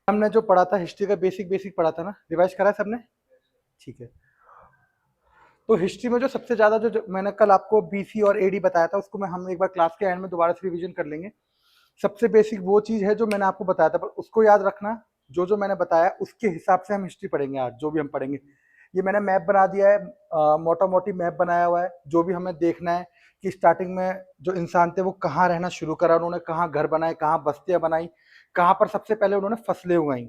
हमने जो पढ़ा था हिस्ट्री का बेसिक बेसिक पढ़ा था ना, रिवाइज करा है सबने? ठीक है। तो हिस्ट्री में जो सबसे ज्यादा जो मैंने कल आपको बीसी और एडी बताया था, उसको मैं हम एक बार क्लास के एंड में दोबारा से रिवीजन कर लेंगे। सबसे बेसिक वो चीज है जो मैंने आपको बताया था, पर उसको याद रखना। जो जो मैंने बताया उसके हिसाब से हम हिस्ट्री पढ़ेंगे आज, जो भी हम पढ़ेंगे। ये मैंने मैप बना दिया है, मोटा मोटी मैप बनाया हुआ है। जो भी हमें देखना है कि स्टार्टिंग में जो इंसान थे वो कहाँ रहना शुरू करा, उन्होंने कहाँ घर बनाए, कहाँ बस्तियां बनाई, कहाँ पर सबसे पहले उन्होंने फसलें उगाई।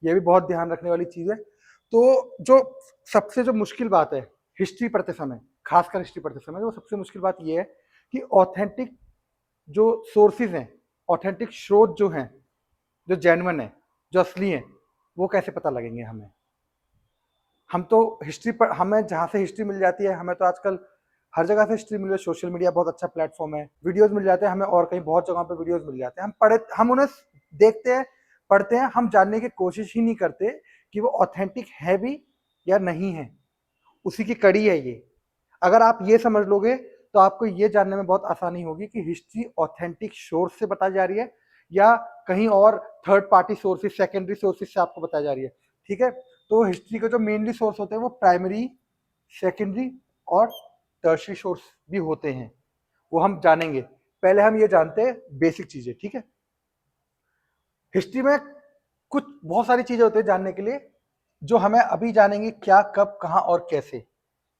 ये भी बहुत ध्यान रखने वाली चीज है। तो जो सबसे जो मुश्किल बात है हिस्ट्री पढ़ते समय, खासकर हिस्ट्री पढ़ते समय, वो सबसे मुश्किल बात ये है कि ऑथेंटिक जो सोर्सेज हैं, ऑथेंटिक स्रोत जो हैं, जो जेन्युइन है, जो असली हैं, वो कैसे पता लगेंगे हमें। हम तो हिस्ट्री पर, हमें जहाँ से हिस्ट्री मिल जाती है, हमें तो आजकल हर जगह से हिस्ट्री मिल रही है। सोशल मीडिया बहुत अच्छा प्लेटफॉर्म है, वीडियोस मिल जाते हैं हमें, और कहीं बहुत जगह पे वीडियोस मिल जाते हैं। हम उन्हें देखते हैं, पढ़ते हैं, हम जानने की कोशिश ही नहीं करते कि वो ऑथेंटिक है भी या नहीं है। उसी की कड़ी है ये। अगर आप ये समझ लोगे तो आपको ये जानने में बहुत आसानी होगी कि हिस्ट्री ऑथेंटिक सोर्स से बताई जा रही है या कहीं और third party sources, secondary sources से आपको बताई जा रही है। ठीक है। तो हिस्ट्री के जो मेनली सोर्स होते हैं वो प्राइमरी, सेकेंडरी और टर्शियरी सोर्स भी होते हैं, वो हम जानेंगे। पहले हम ये जानते हैं बेसिक चीजें। ठीक है। हिस्ट्री में कुछ बहुत सारी चीजें होती है जानने के लिए, जो हमें अभी जानेंगे, क्या, कब, कहां और कैसे।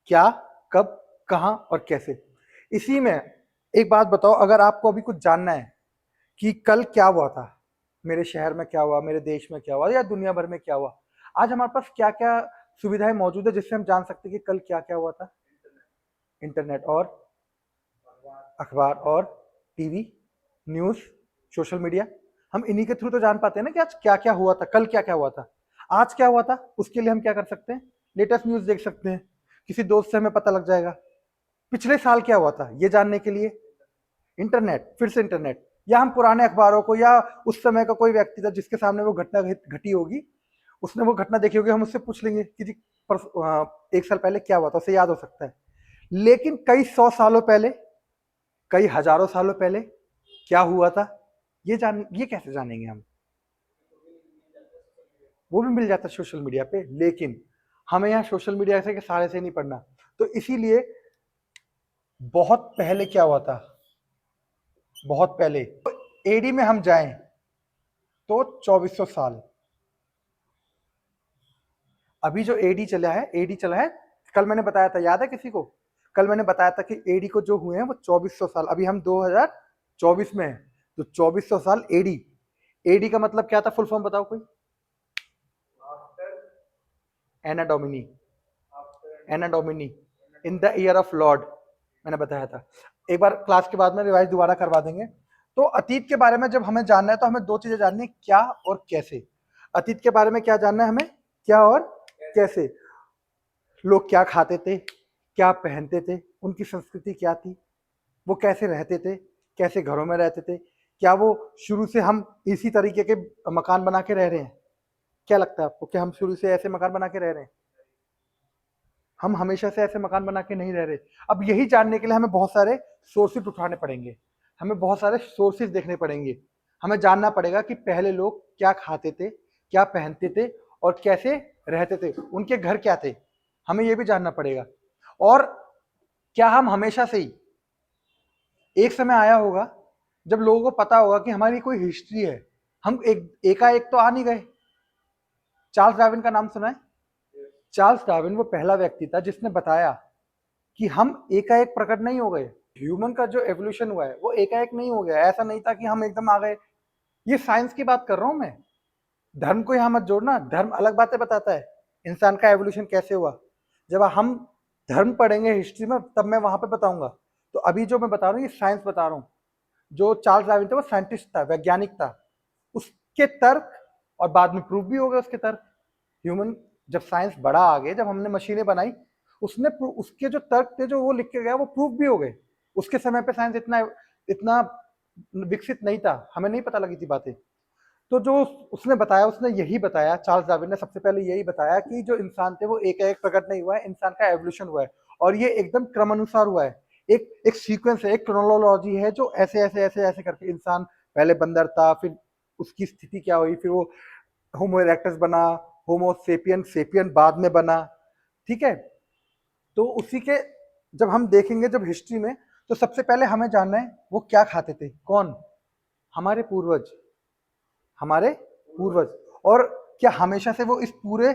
क्या, कब, कहां और कैसे। इसी में एक बात बताओ, अगर आपको अभी कुछ जानना है कि कल क्या हुआ था, मेरे शहर में क्या हुआ, मेरे देश में क्या हुआ, या दुनिया भर में क्या हुआ, आज हमारे पास क्या क्या सुविधाएं मौजूद है जिससे हम जान सकते हैं कि कल क्या क्या हुआ था। इंटरनेट और अखबार और टीवी, न्यूज, सोशल मीडिया। हम इन्हीं के थ्रू तो जान पाते हैं ना कि आज क्या क्या हुआ था, कल क्या क्या हुआ था, आज क्या हुआ था। उसके लिए हम क्या कर सकते हैं, लेटेस्ट न्यूज देख सकते हैं, किसी दोस्त से हमें पता लग जाएगा। पिछले साल क्या हुआ था ये जानने के लिए इंटरनेट, फिर से इंटरनेट, या हम पुराने अखबारों को, या उस समय का कोई व्यक्ति था जिसके सामने वो घटना घटी होगी, उसने वो घटना देखी होगी, हम उससे पूछ लेंगे कि जी एक साल पहले क्या हुआ था, उसे याद हो सकता है। लेकिन कई 100 सालों पहले, कई हजारों सालों पहले क्या हुआ था, ये कैसे जानेंगे हम। वो भी मिल जाता है सोशल मीडिया पे, लेकिन हमें यहाँ सोशल मीडिया से के सारे से नहीं पढ़ना। तो इसीलिए बहुत पहले क्या हुआ था, बहुत पहले एडी में हम जाएं तो 2400 साल। अभी जो एडी चला है, एडी चला है, कल मैंने बताया था, याद है किसी को? कल मैंने बताया था कि एडी को जो हुए हैं वो 2400 साल। अभी हम 2024 में है, तो 2400 साल एडी। एडी का मतलब क्या था, फुल फॉर्म बताओ कोई? Anno domini, anno domini, in the year of lord, मैंने बताया था। एक बार क्लास के बाद में रिवाइज दोबारा करवा देंगे। तो अतीत के बारे में जब हमें जानना है तो हमें दो चीजें जाननी है, क्या और कैसे। अतीत के बारे में क्या जानना है हमें, क्या और कैसे। लोग क्या खाते थे, क्या पहनते थे, उनकी संस्कृति क्या थी, वो कैसे रहते थे, कैसे घरों में रहते थे, क्या वो शुरू से हम इसी तरीके के मकान बना के रह रहे हैं। क्या लगता है आपको, क्या हम शुरू से ऐसे मकान बना के रह रहे हैं? हम हमेशा से ऐसे मकान बना के नहीं रह रहे। अब यही जानने के लिए हमें बहुत सारे सोर्सेज उठाने पड़ेंगे, हमें बहुत सारे सोर्सेज देखने पड़ेंगे। हमें जानना पड़ेगा कि पहले लोग क्या खाते थे, क्या पहनते थे और कैसे रहते थे, उनके घर क्या थे, हमें यह भी जानना पड़ेगा। और क्या हम हमेशा से ही, एक समय आया होगा जब लोगों को पता होगा कि हमारी कोई हिस्ट्री है। हम एकाएक तो आ नहीं गए। चार्ल्स डार्विन का नाम सुना है? चार्ल्स डार्विन वो पहला व्यक्ति था जिसने बताया कि हम एकाएक प्रकट नहीं हो गए। ह्यूमन का जो एवोल्यूशन हुआ है वो एकाएक नहीं हो गया। ऐसा नहीं था कि हम एकदम आ गए। ये साइंस की बात कर रहा हूं मैं, धर्म को यहां मत जोड़ना। धर्म अलग बातें बताता है, इंसान का एवोल्यूशन कैसे हुआ। जब हम धर्म पढ़ेंगे हिस्ट्री में तब मैं वहां पे बताऊंगा। तो अभी जो मैं बता रहा हूँ ये साइंस बता रहा हूँ। जो चार्ल्स डार्विन था वो साइंटिस्ट था, वैज्ञानिक था। उसके तर्क, और बाद में प्रूफ भी हो गए उसके तर्क। ह्यूमन जब साइंस बड़ा आगे, जब हमने मशीनें बनाई, उसने उसके जो तर्क थे जो वो लिख के गया वो प्रूफ भी हो गए। उसके समय पे साइंस इतना इतना विकसित नहीं था, हमें नहीं पता लगी थी बातें। तो जो उसने बताया, उसने यही बताया, चार्ल्स डार्विन ने सबसे पहले यही बताया कि जो इंसान थे वो एक एक प्रकट नहीं हुआ है, इंसान का एवोल्यूशन हुआ है। और ये एकदम क्रमानुसार हुआ है, एक एक सीक्वेंस है, एक क्रोनोलॉजी है, जो ऐसे ऐसे ऐसे ऐसे करके इंसान पहले बंदर था, फिर उसकी स्थिति क्या हुई, फिर वो होमो इरेक्टस बना, होमो सेपियन सेपियन बाद में बना, ठीक है। तो उसी के जब हम देखेंगे जब हिस्ट्री में, तो सबसे पहले हमें जानना है वो क्या खाते थे, कौन, हमारे पूर्वज, हमारे पूर्वज। और क्या हमेशा से वो इस पूरे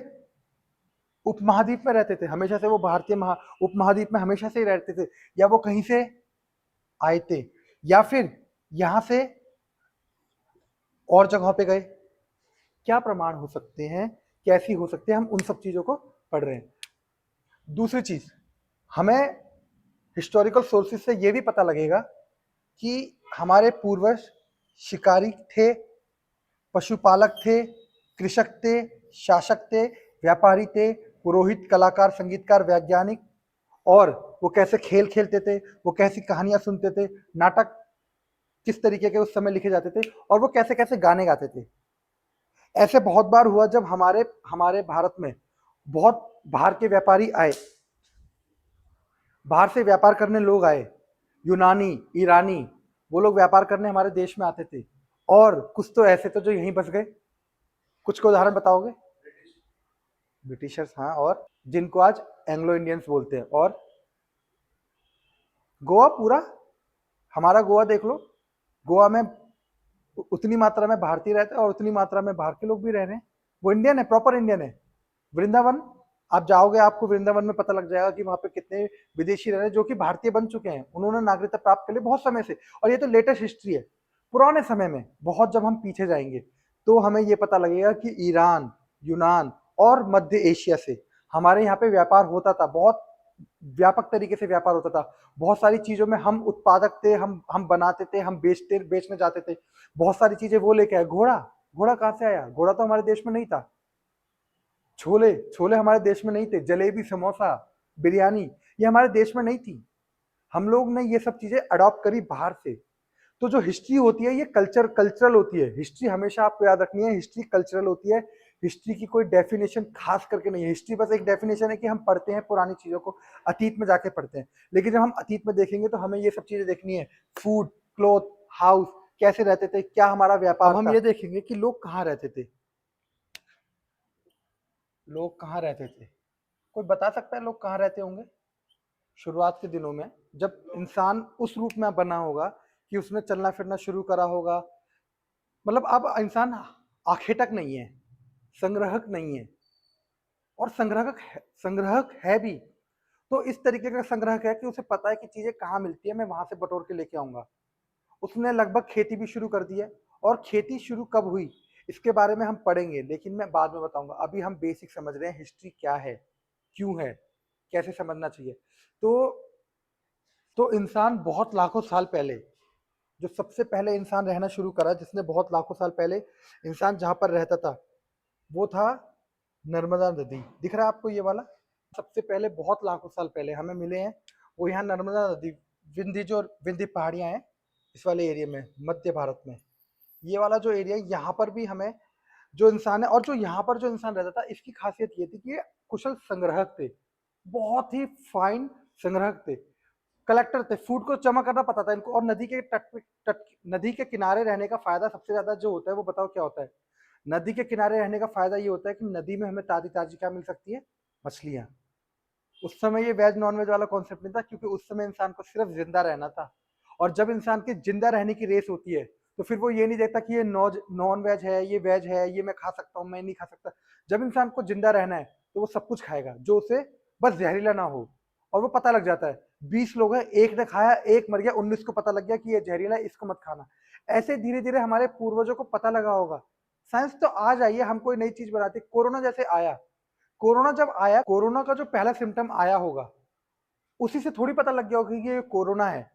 उपमहाद्वीप में रहते थे, हमेशा से वो भारतीय उपमहाद्वीप में हमेशा से ही रहते थे, या वो कहीं से आए थे, या फिर यहां से और जगहों पे गए, क्या प्रमाण हो सकते हैं, कैसी हो सकते हैं, हम उन सब चीजों को पढ़ रहे हैं। दूसरी चीज, हमें हिस्टोरिकल सोर्सेज से ये भी पता लगेगा कि हमारे पूर्वज शिकारी थे, पशुपालक थे, कृषक थे, शासक थे, व्यापारी थे, पुरोहित, कलाकार, संगीतकार, वैज्ञानिक, और वो कैसे खेल खेलते थे, वो कैसी कहानियां सुनते थे, नाटक किस तरीके के उस समय लिखे जाते थे, और वो कैसे कैसे गाने गाते थे। ऐसे बहुत बार हुआ जब हमारे हमारे भारत में बहुत बाहर के व्यापारी आए, बाहर से व्यापार करने लोग आए, यूनानी, ईरानी, वो लोग व्यापार करने हमारे देश में आते थे, और कुछ तो ऐसे थे जो यहीं बस गए। कुछ को उदाहरण बताओगे? ब्रिटिशर्स, हाँ, और जिनको आज एंग्लो इंडियंस बोलते हैं। और गोवा पूरा, हमारा गोवा देख लो, गोवा में उतनी मात्रा में भारतीय रहते हैं और उतनी मात्रा में बाहर के लोग भी रह रहे हैं, वो इंडियन है, प्रॉपर इंडियन है। वृंदावन, आप जाओगे आपको वृंदावन में पता लग जाएगा कि वहां पे कितने विदेशी रह रहे हैं जो कि भारतीय बन चुके हैं, उन्होंने नागरिकता प्राप्त कर ली बहुत समय से। और ये तो लेटेस्ट हिस्ट्री है, पुराने समय में बहुत जब हम पीछे जाएंगे तो हमें ये पता लगेगा कि ईरान, यूनान और मध्य एशिया से हमारे यहाँ पे व्यापार होता था, बहुत व्यापक तरीके से व्यापार होता था। बहुत सारी चीजों में हम उत्पादक थे, हम बनाते थे, हम बेचने जाते थे, बहुत सारी चीजें वो लेके आए। घोड़ा, घोड़ा कहाँ से आया? घोड़ा तो हमारे देश में नहीं था। छोले, छोले हमारे देश में नहीं थे। जलेबी, समोसा, बिरयानी, ये हमारे देश में नहीं थी। हम लोग ने ये सब चीजें अडॉप्ट करी बाहर से। तो जो हिस्ट्री होती है ये कल्चरल होती है। हिस्ट्री हमेशा आपको याद रखनी है, हिस्ट्री कल्चरल होती है। हिस्ट्री की कोई डेफिनेशन खास करके नहीं है। हिस्ट्री बस एक डेफिनेशन है कि हम पढ़ते हैं पुरानी चीजों को, अतीत में जाके पढ़ते हैं। लेकिन जब हम अतीत में देखेंगे तो हमें ये सब चीजें देखनी है, फूड, क्लोथ, हाउस, कैसे रहते थे, क्या हमारा व्यापार था। हम ये देखेंगे कि लोग कहाँ रहते थे, लोग कहाँ रहते थे। कोई बता सकता है लोग कहाँ रहते होंगे शुरुआत के दिनों में, जब इंसान उस रूप में बना होगा कि उसने चलना फिरना शुरू करा होगा। मतलब अब इंसान आखेटक नहीं है, संग्रहक नहीं है, और संग्रहक है भी तो इस तरीके का संग्रहक है कि उसे पता है कि चीजें कहाँ मिलती है, मैं वहां से बटोर के लेके आऊंगा। उसने लगभग खेती भी शुरू कर दी है, और खेती शुरू कब हुई इसके बारे में हम पढ़ेंगे, लेकिन मैं बाद में बताऊंगा। अभी हम बेसिक समझ रहे हैं हिस्ट्री क्या है, क्यों है, कैसे समझना चाहिए। तो इंसान बहुत लाखों साल पहले, जो सबसे पहले इंसान रहना शुरू करा, जिसने बहुत लाखों साल पहले इंसान जहां पर रहता था वो था नर्मदा नदी। दिख रहा है आपको ये वाला? सबसे पहले बहुत लाखों साल पहले हमें मिले हैं वो यहाँ नर्मदा नदी, विंध्य, जो विंध्य पहाड़ियां हैं इस वाले एरिया में, मध्य भारत में, ये वाला जो एरिया है यहाँ पर भी हमें जो इंसान है, और जो यहाँ पर जो इंसान रहता था इसकी खासियत ये थी कि ये कुशल संग्राहक थे, बहुत ही फाइन संग्राहक थे, कलेक्टर थे। फूड को जमा करना पता था इनको। और नदी के तट नदी के किनारे रहने का फायदा सबसे ज्यादा जो होता है वो बताओ क्या होता है? नदी के किनारे रहने का फायदा ये होता है कि नदी में हमें ताजी ताजी क्या मिल सकती है? मछलियां। उस समय ये वेज नॉन वेज वाला कॉन्सेप्ट नहीं था, क्योंकि उस समय इंसान को सिर्फ जिंदा रहना था। और जब इंसान की जिंदा रहने की रेस होती है तो फिर वो ये नहीं देखता कि ये नॉन वेज है, ये वेज है, ये मैं खा सकता हूँ, मैं नहीं खा सकता। जब इंसान को जिंदा रहना है तो वो सब कुछ खाएगा जो उसे बस जहरीला ना हो। और वो पता लग जाता है, 20 लोग हैं, एक ने खाया, एक मर गया, 19 को पता लग गया कि ये जहरीला है, इसको मत खाना। ऐसे धीरे धीरे हमारे पूर्वजों को पता लगा होगा। साइंस तो आज आई है, हम कोई नई चीज बनाते। कोरोना जैसे आया, कोरोना जब आया, कोरोना का जो पहला सिम्टम आया होगा उसी से थोड़ी पता लग गया होगा कि ये कोरोना है।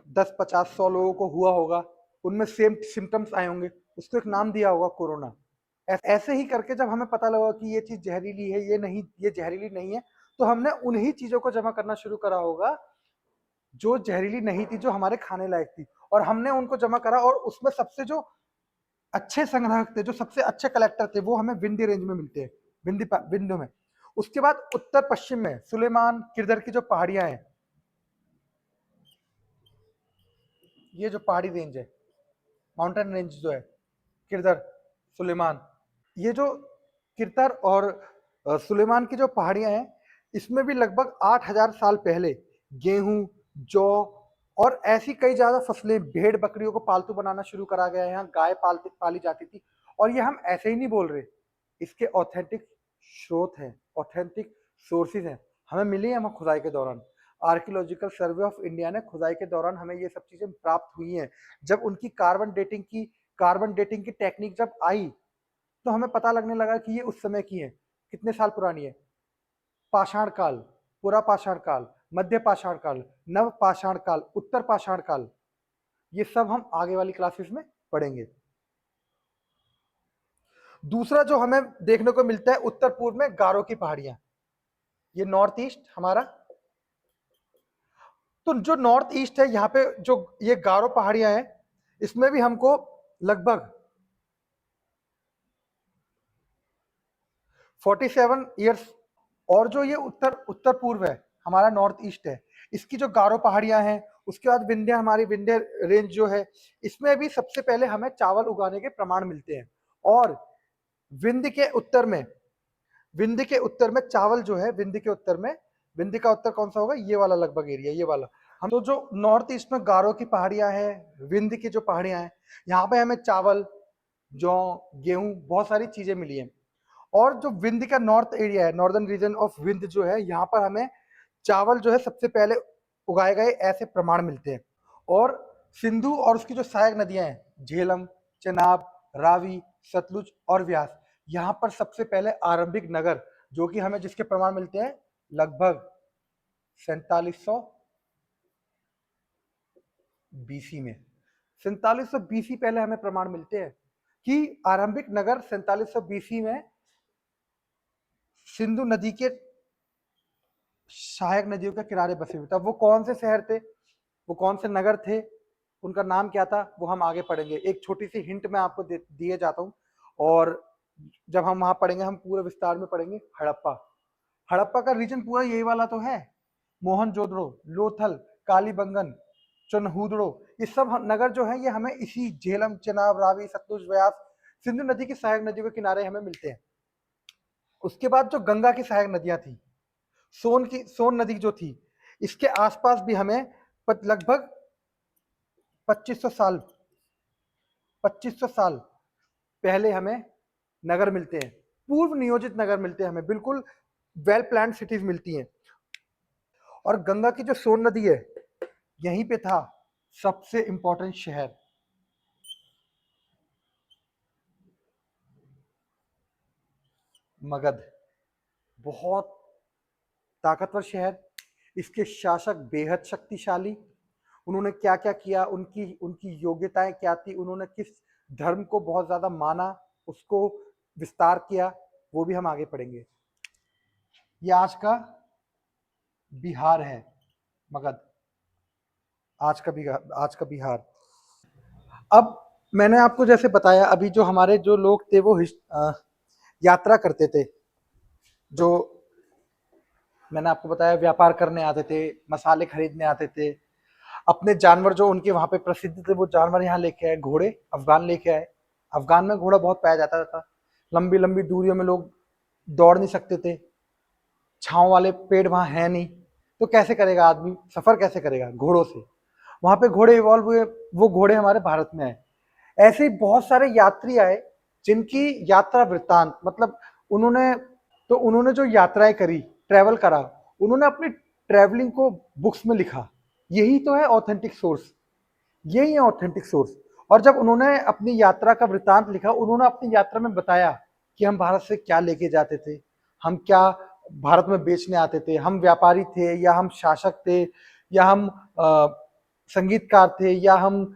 10, 50, 100 लोगों को हुआ होगा, उनमें सेम सिम्टम्स आए होंगे, उसको एक नाम दिया होगा कोरोना। ऐसे ही करके जब हमें पता लगा कि ये चीज जहरीली है, ये नहीं, ये जहरीली नहीं है, तो हमने उन्हीं चीजों को जमा करना शुरू करा होगा जो जहरीली नहीं थी, जो हमारे खाने लायक थी, और हमने उनको जमा करा। और उसमें सबसे जो अच्छे संग्राहक थे, जो सबसे अच्छे कलेक्टर थे, वो हमें विंध्य रेंज में मिलते हैं, विंध्य में। उसके बाद उत्तर पश्चिम में सुलेमान, किरदर की जो पहाड़ियां हैं, ये जो पहाड़ी रेंज है, माउंटेन रेंज जो है, किरदर, सुलेमान, ये जो किरतर और सुलेमान की जो पहाड़ियां हैं, इसमें भी लगभग 8,000 साल पहले गेहूं, जौ और ऐसी कई ज्यादा फसलें, भेड़ बकरियों को पालतू बनाना शुरू करा गया है। यहाँ गाय पाली जाती थी। और ये हम ऐसे ही नहीं बोल रहे, इसके ऑथेंटिक स्रोत हैं, ऑथेंटिक सोर्सेज हैं, हमें मिली है, हम खुदाई के दौरान। आर्कियोलॉजिकल सर्वे ऑफ इंडिया ने खुदाई के दौरान हमें ये सब चीजें प्राप्त हुई हैं। जब उनकी कार्बन डेटिंग की टेक्निक जब आई, तो हमें पता लगने लगा कि ये उस समय की है। कितने साल पुरानी है? पाषाण काल, पुरा पाषाण काल, मध्य पाषाण काल, नव पाषाण काल, उत्तर पाषाण काल, ये सब हम आगे वाली क्लासेस में पढ़ेंगे। दूसरा जो हमें देखने को मिलता है, उत्तर पूर्व में गारो की पहाड़ियां, ये नॉर्थ ईस्ट हमारा। तो जो नॉर्थ ईस्ट है, यहाँ पे जो ये गारो पहाड़ियां हैं, इसमें भी हमको लगभग 47 ईयर्स। और जो ये उत्तर पूर्व है, हमारा नॉर्थ ईस्ट है, इसकी जो गारो पहाड़ियां हैं, उसके बाद विंध्य, हमारी विंध्य रेंज जो है, इसमें भी सबसे पहले हमें चावल उगाने के प्रमाण मिलते हैं। और विंध्य के उत्तर में, चावल जो है, विंध्य का उत्तर कौन सा होगा? ये वाला लगभग एरिया, ये वाला। हम तो जो नॉर्थ ईस्ट में गारो की पहाड़ियां हैं, विंध्य की जो पहाड़ियां हैं, यहाँ पे हमें चावल, जौ, गेहूं, बहुत सारी चीजें मिली हैं। और जो विंध्य का नॉर्थ एरिया है, नॉर्दर्न रीजन ऑफ विंध्य जो है, यहाँ पर हमें चावल जो है सबसे पहले उगाए गए ऐसे प्रमाण मिलते हैं। और सिंधु और उसकी जो सहायक नदियां हैं, झेलम, चेनाब, रावी, सतलुज और व्यास, यहाँ पर सबसे पहले आरंभिक नगर, जो कि हमें जिसके प्रमाण मिलते हैं लगभग 4700 बीसी में। 4700 बीसी पहले हमें प्रमाण मिलते हैं कि आरंभिक नगर 4700 बीसी में सिंधु नदी के सहायक नदियों के किनारे बसे हुए। तब वो कौन से शहर थे, वो कौन से नगर थे, उनका नाम क्या था, वो हम आगे पढ़ेंगे। एक छोटी सी हिंट मैं आपको दिए जाता हूँ, और जब हम वहां पढ़ेंगे, हम पूरे विस्तार में पढ़ेंगे। हड़प्पा का रीजन पूरा यही वाला तो है। मोहनजोदड़ो, लोथल, कालीबंगन, चनहूदड़ो, ये सब नगर जो है, ये हमें इसी झेलम, चेनाब, रावी, सतलुज, व्यास, सिंधु नदी की सहायक नदियों के किनारे हमें मिलते हैं। उसके बाद जो गंगा की सहायक नदियां थी, सोन नदी जो थी, इसके आसपास भी हमें लगभग 2500 साल पहले हमें नगर मिलते हैं, पूर्व नियोजित नगर मिलते हैं हमें, बिल्कुल वेल प्लान्ड सिटीज मिलती हैं। और गंगा की जो सोन नदी है, यहीं पे था सबसे इंपॉर्टेंट शहर, मगध। बहुत ताकतवर शहर, इसके शासक बेहद शक्तिशाली। उन्होंने क्या क्या किया, उनकी उनकी योग्यताएं क्या थी, उन्होंने किस धर्म को बहुत ज्यादा माना, उसको विस्तार किया, वो भी हम आगे पढ़ेंगे। ये आज का बिहार है, मगध, आज का बिहार। अब मैंने आपको जैसे बताया, अभी जो हमारे जो लोग थे, वो यात्रा करते थे, जो मैंने आपको बताया व्यापार करने आते थे, मसाले खरीदने आते थे, अपने जानवर जो उनके वहां पे प्रसिद्ध थे, वो जानवर यहाँ लेके आए। घोड़े अफगान लेके आए। अफगान में घोड़ा बहुत पाया जाता था। लंबी लंबी दूरियों में लोग दौड़ नहीं सकते थे, छांव वाले पेड़ वहां है नहीं, तो कैसे करेगा आदमी, सफर कैसे करेगा? घोड़ों से। वहां पे घोड़े इवॉल्व हुए, वो घोड़े हमारे भारत में आए। ऐसे ही बहुत सारे यात्री आए, जिनकी यात्रा वृत्तांत, मतलब उन्होंने जो यात्राएं करी, ट्रेवल करा, उन्होंने अपनी ट्रेवलिंग को बुक्स में लिखा। यही तो है ऑथेंटिक सोर्स, यही है ऑथेंटिक सोर्स। और जब उन्होंने अपनी यात्रा का वृत्तांत लिखा, उन्होंने अपनी यात्रा में बताया कि हम भारत से क्या लेके जाते थे, हम क्या भारत में बेचने आते थे, हम व्यापारी थे या हम शासक थे, या हम संगीतकार थे, या हम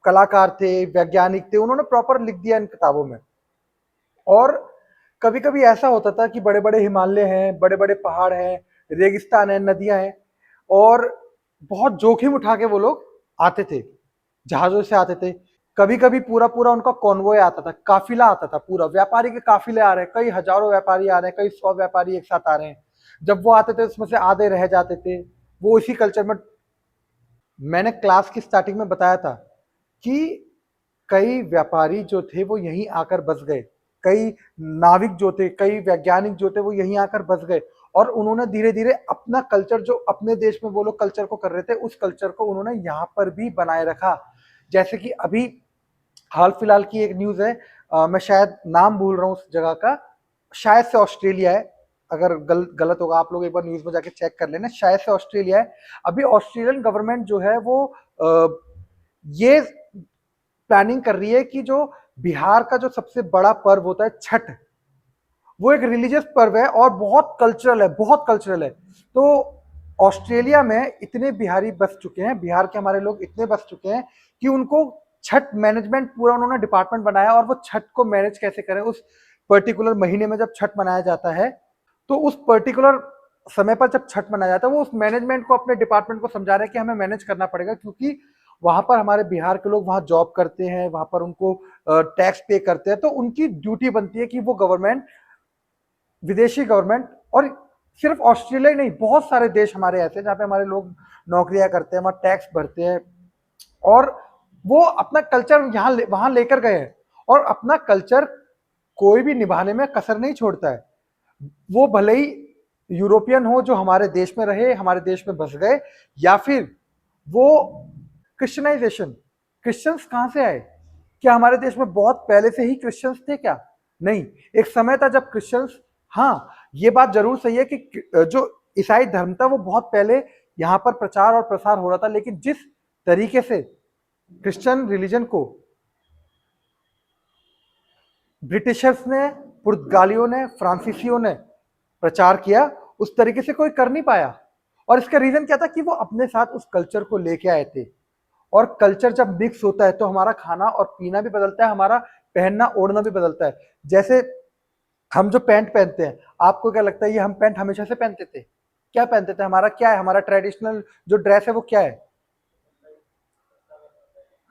कलाकार थे, वैज्ञानिक थे। उन्होंने प्रॉपर लिख दिया इन किताबों में। और कभी कभी ऐसा होता था कि बड़े बड़े हिमालय हैं, बड़े बड़े पहाड़ हैं, रेगिस्तान है, नदियां हैं, और बहुत जोखिम उठा के वो लोग आते थे, जहाजों से आते थे। कभी कभी पूरा पूरा उनका कॉन्वॉय आता था, काफिला आता था, पूरा व्यापारी के काफिले आ रहे हैं, कई हजारों व्यापारी आ रहे हैं, कई 100 व्यापारी एक साथ आ रहे हैं। जब वो आते थे, उसमें से आधे रह जाते थे, वो इसी कल्चर में। मैंने क्लास की स्टार्टिंग में बताया था कि कई व्यापारी जो थे, वो यहीं आकर बस गए। कई नाविक जो थे, कई वैज्ञानिक जो थे, वो यहीं आकर बस गए और उन्होंने धीरे धीरे अपना कल्चर, जो अपने देश में वो लोग कल्चर को कर रहे थे, उस कल्चर को उन्होंने यहाँ पर भी बनाए रखा। जैसे कि अभी हाल फिलहाल की एक न्यूज है, मैं शायद नाम भूल रहा हूँ उस जगह का, शायद से ऑस्ट्रेलिया है, अगर गलत होगा आप लोग एक बार न्यूज में जाके चेक कर लेना, शायद से ऑस्ट्रेलिया है। अभी ऑस्ट्रेलियन गवर्नमेंट जो है वो ये प्लानिंग कर रही है कि जो बिहार का जो सबसे बड़ा पर्व होता है छठ, वो एक रिलीजियस पर्व है और बहुत कल्चरल है, बहुत कल्चरल है। तो ऑस्ट्रेलिया में इतने बिहारी बस चुके हैं, बिहार के हमारे लोग इतने बस चुके हैं कि उनको छठ मैनेजमेंट पूरा उन्होंने डिपार्टमेंट बनाया, और वो छठ को मैनेज कैसे करें, उस पर्टिकुलर महीने में जब छठ मनाया जाता है, तो उस पर्टिकुलर समय पर जब छठ मनाया जाता है, वो उस मैनेजमेंट को, अपने डिपार्टमेंट को समझा रहे हैं कि हमें मैनेज करना पड़ेगा, क्योंकि वहां पर हमारे बिहार के लोग वहां जॉब करते हैं, वहां पर उनको टैक्स पे करते हैं, तो उनकी ड्यूटी बनती है कि वो गवर्नमेंट, विदेशी गवर्नमेंट, और सिर्फ ऑस्ट्रेलिया ही नहीं, बहुत सारे देश हमारे ऐसे हैं जहाँ पे हमारे लोग नौकरियां करते हैं, वहां टैक्स भरते हैं, और वो अपना कल्चर यहाँ वहां लेकर गए हैं, और अपना कल्चर कोई भी निभाने में कसर नहीं छोड़ता है। वो भले ही यूरोपियन हो जो हमारे देश में रहे, हमारे देश में बस गए, या फिर वो क्रिश्चियनाइजेशन, क्रिश्चियंस कहां से आए? क्या हमारे देश में बहुत पहले से ही क्रिश्चियंस थे क्या? नहीं, एक समय था जब क्रिश्चियंस, हाँ ये बात जरूर सही है कि जो ईसाई धर्म था वो बहुत पहले यहाँ पर प्रचार और प्रसार हो रहा था, लेकिन जिस तरीके से क्रिश्चियन रिलीजन को ब्रिटिशर्स ने, पुर्तगालियों ने, फ्रांसीसियों ने प्रचार किया, उस तरीके से कोई कर नहीं पाया। और इसका रीजन क्या था कि वो अपने साथ उस कल्चर को लेके आए थे, और कल्चर जब मिक्स होता है तो हमारा खाना और पीना भी बदलता है, हमारा पहनना ओढ़ना भी बदलता है। जैसे हम जो पैंट पहनते हैं, आपको क्या लगता है ये हम पैंट हमेशा से पहनते थे? क्या पहनते थे? हमारा क्या है, हमारा ट्रेडिशनल जो ड्रेस है वो क्या है?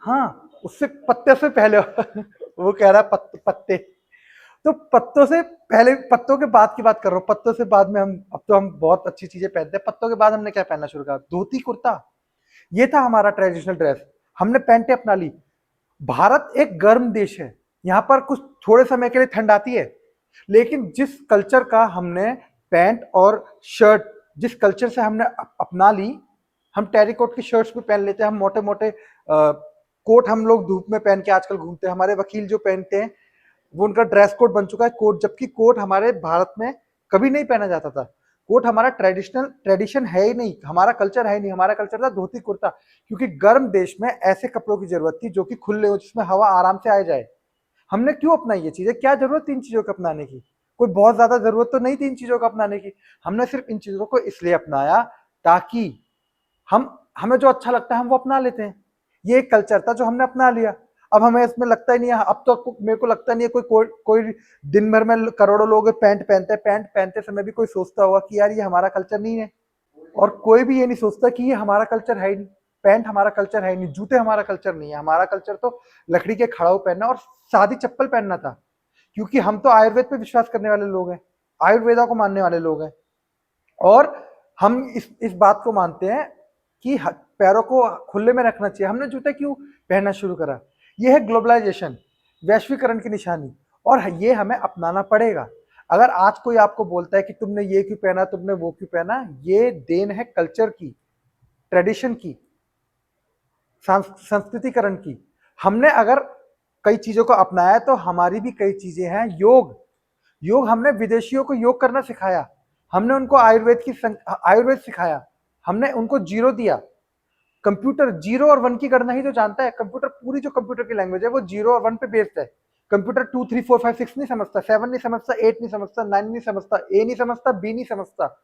हाँ, उससे पत्ते से पहले वो कह रहा है पत्ते, तो पत्तों से पहले, पत्तों के बाद की बात कर रहा हूँ, पत्तों से बाद में हम, अब तो हम बहुत अच्छी चीजें पहनते हैं, पत्तों के बाद हमने क्या पहनना शुरू करा? धोती कुर्ता, ये था हमारा ट्रेडिशनल ड्रेस, हमने पैंटें अपना ली। भारत एक गर्म देश है, यहाँ पर कुछ थोड़े समय के लिए ठंड आती है, लेकिन जिस कल्चर का हमने पैंट और शर्ट, जिस कल्चर से हमने अपना ली, हम टेरिकोट की शर्ट्स भी पहन लेते हैं, हम मोटे मोटे कोट हम लोग धूप में पहन के आजकल घूमते हैं, हमारे वकील जो पहनते हैं वो उनका ड्रेस कोड बन चुका है कोट, जबकि कोट हमारे भारत में कभी नहीं पहना जाता था। कोट हमारा ट्रेडिशन है ही नहीं, हमारा कल्चर है ही नहीं, हमारा कल्चर था धोती कुर्ता, क्योंकि गर्म देश में ऐसे कपड़ों की जरूरत थी जो कि खुले हो, जिसमें हवा आराम से आ जाए। हमने क्यों अपनाई ये चीजें? क्या जरूरत थी इन चीजों को अपनाने की? कोई बहुत ज्यादा जरूरत तो नहीं थी इन चीजों को अपनाने की। हमने सिर्फ इन चीजों को इसलिए अपनाया ताकि हमें जो अच्छा लगता है हम वो अपना लेते हैं। ये एक कल्चर था जो हमने अपना लिया, अब हमें इसमें लगता ही नहीं है, अब तो मेरे को लगता नहीं है कोई दिन भर में करोड़ों लोग पैंट पहनते हैं, पैंट पहनते समय भी कोई सोचता होगा कि यार ये हमारा कल्चर नहीं है, और कोई भी ये नहीं सोचता कि ये हमारा कल्चर है ही नहीं, पैंट हमारा कल्चर है ही नहीं, जूते हमारा कल्चर नहीं है। हमारा कल्चर तो लकड़ी के खड़ाऊ पहनना और सादी चप्पल पहनना था, क्योंकि हम तो आयुर्वेद पे विश्वास करने वाले लोग हैं, आयुर्वेदा को मानने वाले लोग हैं, और हम इस बात को मानते हैं कि पैरों को खुले में रखना चाहिए। हमने जूते क्यों पहनना शुरू करा? ये है ग्लोबलाइजेशन, वैश्वीकरण की निशानी, और ये हमें अपनाना पड़ेगा। अगर आज कोई आपको बोलता है कि तुमने ये क्यों पहना, तुमने वो क्यों पहना, ये देन है कल्चर की, ट्रेडिशन की, संस्कृतिकरण की। हमने अगर कई चीजों को अपनाया तो हमारी भी कई चीजें हैं। योग हमने विदेशियों को योग करना सिखाया, हमने उनको आयुर्वेद सिखाया, हमने उनको जीरो दिया। कंप्यूटर जीरो और वन की गणना ही तो जानता है, कंप्यूटर, पूरी जो कंप्यूटर की लैंग्वेज है वो जीरो और वन पे बेस्ड है। कंप्यूटर 2 3 4 5 6 नहीं समझता, 7 नहीं समझता, 8 नहीं समझता, 9 नहीं समझता, ए नहीं समझता, बी नहीं समझता।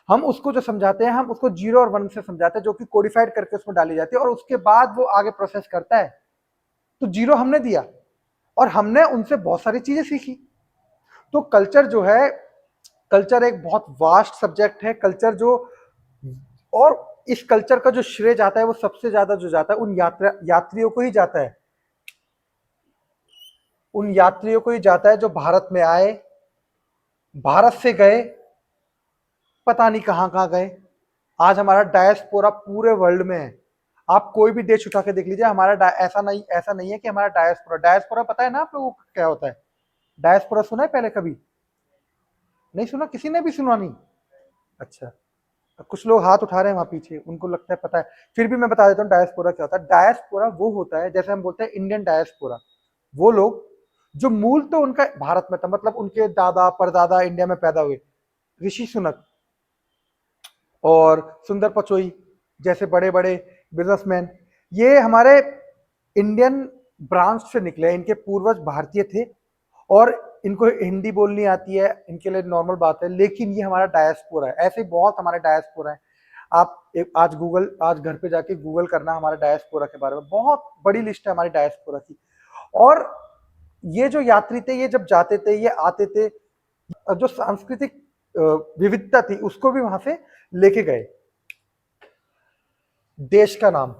हम उसको जो समझाते हैं, हम उसको जीरो और वन से समझाते हैं, जो कि कोडिफाइड करके उसमें डाली जाती है, और उसके बाद वो आगे प्रोसेस करता है। तो जीरो हमने दिया और हमने उनसे बहुत सारी चीजें सीखी। तो कल्चर जो है, कल्चर एक बहुत वास्ट सब्जेक्ट है। कल्चर जो, और इस कल्चर का जो श्रेय जाता है वो सबसे ज्यादा जो जाता है उन यात्रियों को ही जाता है, उन यात्रियों को ही जाता है जो भारत में आए, भारत से गए, पता नहीं कहां कहां गए। आज हमारा डायस्पोरा पूरे वर्ल्ड में है, आप कोई भी देश उठा के देख लीजिए, हमारा ऐसा नहीं है कि हमारा डायस्पोरा पता है ना आप लोगों को क्या होता है? डायस्पोरा सुना है पहले कभी? नहीं सुना, किसी ने भी सुना नहीं? अच्छा, कुछ लोग हाथ उठा रहे हैं वहां पीछे, उनको लगता है पता है। फिर भी मैं बता देता हूँ डायस्पोरा क्या होता है। डायस्पोरा वो होता है, जैसे हम बोलते हैं इंडियन डायस्पोरा, वो लोग जो मूल तो उनका भारत में था, मतलब उनके दादा परदादा इंडिया में पैदा हुए, ऋषि सुनक और सुंदर पिचाई जैसे बड़े बड़े बिजनेसमैन, ये हमारे इंडियन ब्रांच से निकले। इनके पूर्वज भारतीय थे और इनको हिंदी बोलनी आती है, इनके लिए नॉर्मल बात है, लेकिन ये हमारा डायस्पोरा है। ऐसे बहुत हमारे डायस्पोरा है। आप एक आज घर पे जाके गूगल करना हमारे डायस्पोरा के बारे में, बहुत बड़ी लिस्ट है हमारी डायस्पोरा की। और ये जो यात्री थे, ये जब जाते थे, ये आते थे, जो सांस्कृतिक विविधता थी उसको भी वहां से लेके गए। देश का नाम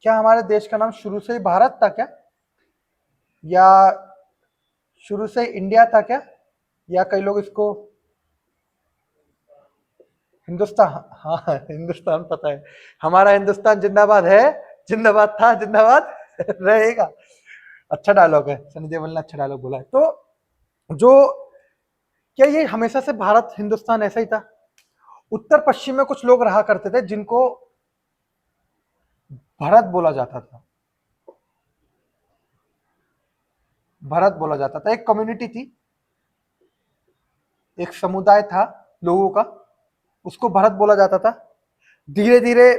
क्या? हमारे देश का नाम शुरू से ही भारत था क्या? या शुरू से इंडिया था क्या? या कई लोग इसको हिंदुस्तान, हाँ हिंदुस्तान पता है। हमारा हिंदुस्तान जिंदाबाद है, जिंदाबाद था, जिंदाबाद रहेगा। अच्छा डायलॉग है, सनी देओल ने अच्छा डायलॉग बोला है। तो जो क्या ये हमेशा से भारत हिंदुस्तान ऐसा ही था? उत्तर पश्चिम में कुछ लोग रहा करते थे जिनको भरत बोला जाता था। भरत बोला जाता था, एक कम्युनिटी थी, एक समुदाय था लोगों का, उसको भरत बोला जाता था। धीरे धीरे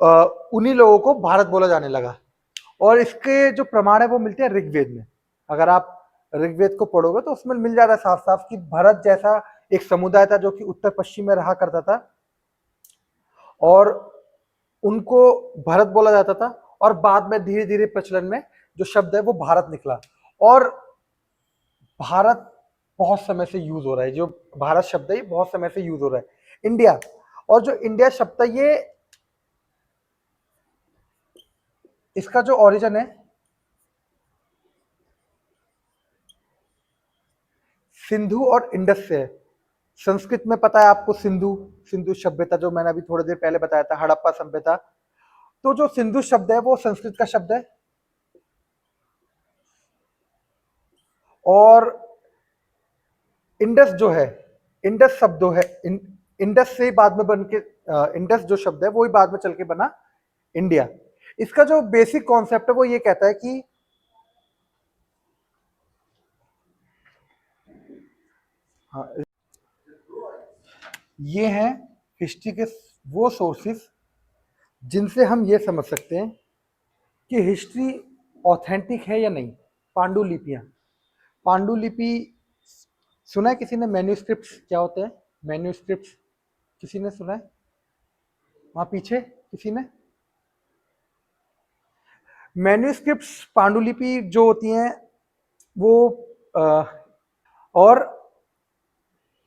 उन्हीं लोगों को भारत बोला जाने लगा। और इसके जो प्रमाण है वो मिलते हैं ऋग्वेद में। अगर आप ऋग्वेद को पढ़ोगे तो उसमें मिल जाता है साफ साफ कि भरत जैसा एक समुदाय था जो कि उत्तर पश्चिम में रहा करता था और उनको भरत बोला जाता था। और बाद में धीरे धीरे प्रचलन में जो शब्द है वो भारत निकला। और भारत बहुत समय से यूज हो रहा है, जो भारत शब्द है ये बहुत समय से यूज हो रहा है। इंडिया, और जो इंडिया शब्द है ये, इसका जो ओरिजिन है सिंधु और इंडस से है। संस्कृत में पता है आपको सिंधु, सिंधु सभ्यता जो मैंने अभी थोड़ी देर पहले बताया था, हड़प्पा सभ्यता। तो जो सिंधु शब्द है वो संस्कृत का शब्द है और इंडस जो है, इंडस शब्द है, इंडस से बाद में बन के इंडस जो शब्द है वो ही बाद में चल के बना इंडिया। इसका जो बेसिक कॉन्सेप्ट है वो ये कहता है कि हाँ, ये हैं हिस्ट्री के वो सोर्सेस जिनसे हम ये समझ सकते हैं कि हिस्ट्री ऑथेंटिक है या नहीं। पांडुलिपियां, पांडुलिपि सुना है किसी ने? मैन्यूस्क्रिप्ट्स क्या होते हैं? मैन्यूस्क्रिप्ट्स किसी ने सुना है? वहां पीछे किसी ने? मैन्यूस्क्रिप्ट्स पांडुलिपि जो होती हैं वो और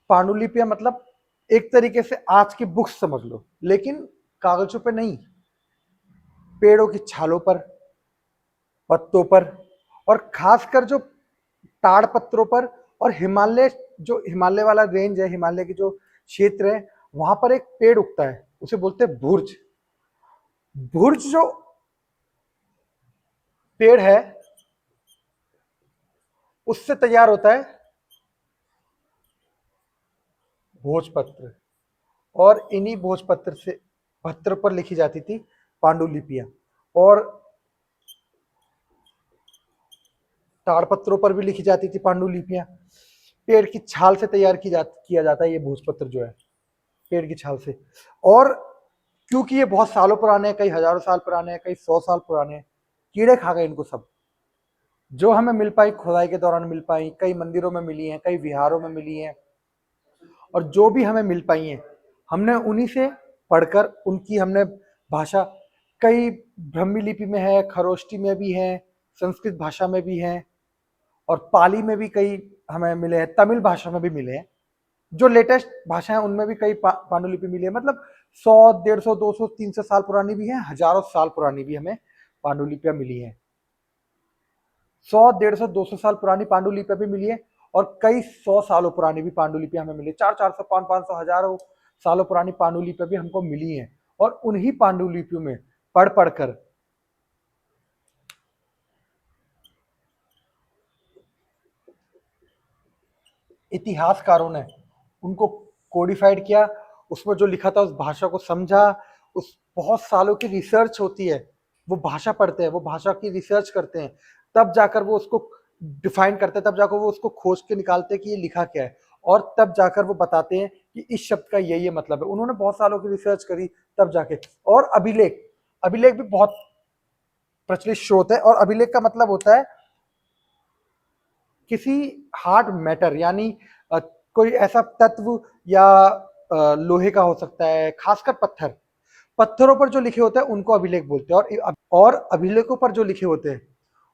पांडुलिपियां मतलब एक तरीके से आज की बुक्स समझ लो, लेकिन कागजों पे नहीं, पेड़ों की छालों पर, पत्तों पर, और खासकर जो ताड़ पत्रों पर। और हिमालय, जो हिमालय वाला रेंज है, हिमालय की जो क्षेत्र है, वहां पर एक पेड़ उगता है, उसे बोलते हैं भुर्ज। भुर्ज जो पेड़ है उससे तैयार होता है भोजपत्र। और इन्हीं भोजपत्र से पत्र पर लिखी जाती थी पांडुलिपियां। और ताड़पत्रों पर भी लिखी जाती थी पांडुलिपियां। पेड़ की छाल से तैयार किया जाता है ये भोजपत्र जो है, पेड़ की छाल से। और क्योंकि ये बहुत सालों पुराने हैं, कई हजारों साल पुराने हैं, कई 100 साल पुराने हैं, कीड़े खा गए इनको सब। जो हमें मिल पाई खुदाई के दौरान मिल पाई, कई मंदिरों में मिली हैं, कई विहारों में मिली हैं, और जो भी हमें मिल पाई हैं हमने उन्हीं से पढ़कर उनकी हमने भाषा, कई ब्रह्मी लिपि में है, खरोष्टी में भी है, संस्कृत भाषा में भी है, और पाली में भी कई हमें मिले हैं, तमिल भाषा में भी मिले हैं। जो लेटेस्ट भाषा है उनमें भी कई पांडुलिपि मिली है। मतलब 100, 150, 200, 300 साल पुरानी भी है, हजारों साल पुरानी भी हमें पांडुलिपियां मिली हैं। 100, 150, 200 साल पुरानी पांडुलिपियां भी मिली है, और कई 100 सालों पुरानी भी पांडुलिपियां हमें मिली, 400, 500, हजारों सालों पुरानी पांडुलिपियां भी हमको मिली हैं। और उन्हीं पांडुलिपियों में पढ़ पढ़कर इतिहासकारों ने उनको कोडिफाइड किया, उसमें जो लिखा था उस भाषा को समझा, उस बहुत सालों की रिसर्च होती है, वो भाषा पढ़ते हैं, वो भाषा की रिसर्च करते हैं, तब जाकर वो उसको डिफाइन करते हैं, तब जाकर वो उसको खोज के निकालते हैं कि ये लिखा क्या है, और तब जाकर वो बताते हैं कि इस शब्द का ये मतलब है। उन्होंने बहुत सालों की रिसर्च करी तब जाके। और अभिलेख, अभिलेख भी बहुत प्रचलित स्रोत है, और अभिलेख का मतलब होता है किसी हार्ड मैटर, यानी कोई ऐसा तत्व या लोहे का हो सकता है, खासकर पत्थर, पत्थरों पर जो लिखे होते हैं उनको अभिलेख बोलते हैं। और अभिलेखों पर जो लिखे होते हैं,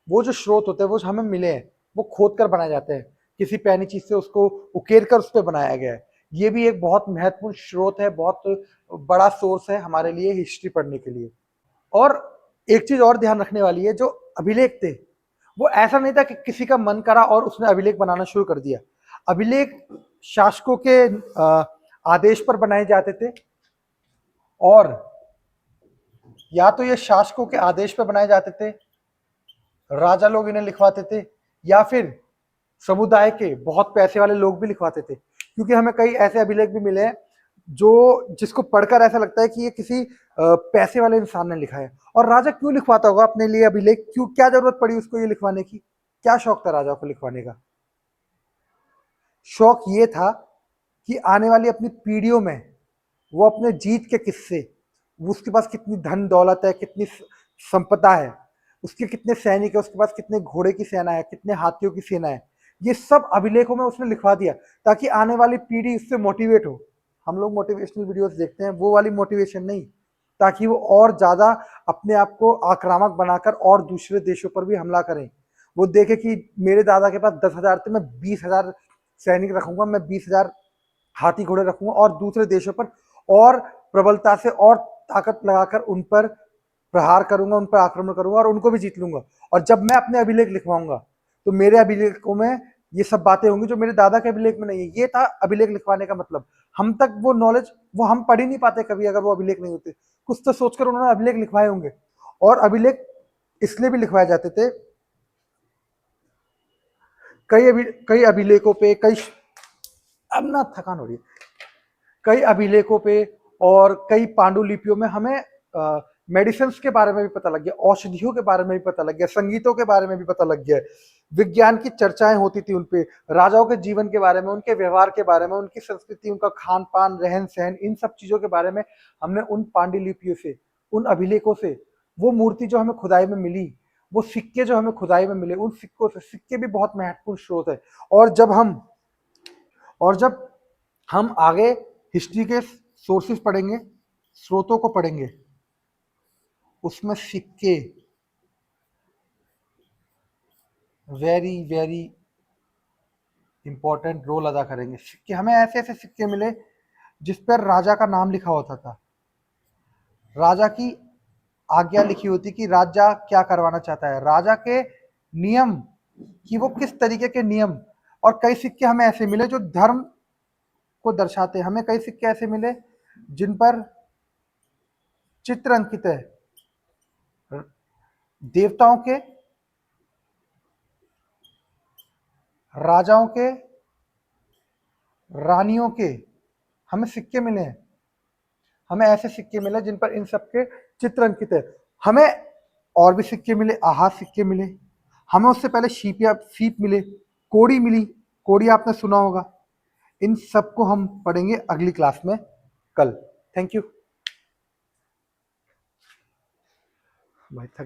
वो जो स्रोत होते हैं, वो हमें मिले हैं, वो खोद कर बनाए जाते हैं, किसी पैनी चीज से उसको उकेर कर उस पर बनाया गया है। ये भी एक बहुत महत्वपूर्ण स्रोत है, बहुत बड़ा सोर्स है हमारे लिए हिस्ट्री पढ़ने के लिए। और एक चीज और ध्यान रखने वाली है, जो अभिलेख थे वो ऐसा नहीं था कि किसी का मन करा और उसने अभिलेख बनाना शुरू कर दिया। अभिलेख शासकों के आदेश पर बनाए जाते थे, और या तो ये शासकों के आदेश पर बनाए जाते थे, राजा लोग इन्हें लिखवाते थे, या फिर समुदाय के बहुत पैसे वाले लोग भी लिखवाते थे। क्योंकि हमें कई ऐसे अभिलेख भी मिले हैं जो जिसको पढ़कर ऐसा लगता है कि ये किसी पैसे वाले इंसान ने लिखा है। और राजा क्यों लिखवाता होगा अपने लिए अभिलेख? क्यों, क्या जरूरत पड़ी उसको ये लिखवाने की? क्या शौक था राजा को लिखवाने का? शौक ये था कि आने वाली अपनी पीढ़ियों में वो अपने जीत के किस्से, उसके पास कितनी धन दौलत है, कितनी संपदा है, उसके कितने सैनिक है, उसके पास कितने घोड़े की सेना है, कितने हाथियों की सेना है, ये सब अभिलेखों में उसने लिखवा दिया, ताकि आने वाली पीढ़ी इससे मोटिवेट हो। हम लोग मोटिवेशनल वीडियोस देखते हैं, वो वाली मोटिवेशन नहीं, ताकि वो और ज्यादा अपने आप को आक्रामक बनाकर और दूसरे देशों पर भी हमला करें। वो देखे कि मेरे दादा के पास 10,000 थे, मैं 20,000 सैनिक रखूंगा, मैं 20,000 हाथी घोड़े रखूंगा, और दूसरे देशों पर और प्रबलता से और ताकत लगाकर उन पर प्रहार करूंगा, उन पर आक्रमण करूंगा और उनको भी जीत लूंगा। और जब मैं अपने अभिलेख लिखवाऊंगा तो मेरे अभिलेखों में ये सब बातें होंगी जो मेरे दादा के अभिलेख में नहीं है। ये था अभिलेख लिखवाने का मतलब। हम तक वो नॉलेज वो हम पढ़ ही नहीं पाते कभी, अगर वो अभिलेख नहीं होते। कुछ तो सोचकर उन्होंने अभिलेख लिखवाए होंगे। और अभिलेख इसलिए भी लिखवाए जाते थे, कई अभिलेखों पे अब ना थकान हो रही है, कई अभिलेखों पे और कई पांडुलिपियों में हमें मेडिसिन के बारे में भी पता लग गया, औषधियों के बारे में भी पता लग गया, संगीतों के बारे में भी पता लग गया, विज्ञान की चर्चाएं होती थी उनपे, राजाओं के जीवन के बारे में, उनके व्यवहार के बारे में, उनकी संस्कृति, उनका खान पान, रहन सहन, इन सब चीजों के बारे में हमने उन पांडुलिपियों से, उन अभिलेखों से, वो मूर्ति जो हमें खुदाई में मिली, वो सिक्के जो हमें खुदाई में मिले, उन सिक्कों से, सिक्के भी बहुत महत्वपूर्ण स्रोत है। और जब हम आगे हिस्ट्री के सोर्सेस पढ़ेंगे, स्रोतों को पढ़ेंगे, उसमें सिक्के वेरी वेरी इंपॉर्टेंट रोल अदा करेंगे। सिक्के, हमें ऐसे ऐसे सिक्के मिले जिस पर राजा का नाम लिखा होता था, राजा की आज्ञा लिखी होती कि राजा क्या करवाना चाहता है, राजा के नियम कि वो किस तरीके के नियम। और कई सिक्के हमें ऐसे मिले जो धर्म को दर्शाते हैं। हमें कई सिक्के ऐसे मिले जिन पर चित्र अंकित है देवताओं के, राजाओं के, रानियों के। हमें सिक्के मिले हैं, हमें ऐसे सिक्के मिले जिन पर इन सब के चित्र अंकित है। हमें और भी सिक्के मिले, आहत सिक्के मिले, हमें उससे पहले सीप मिले, कोड़ी मिली, कोड़ी आपने सुना होगा। इन सबको हम पढ़ेंगे अगली क्लास में कल। थैंक यू भाई, थक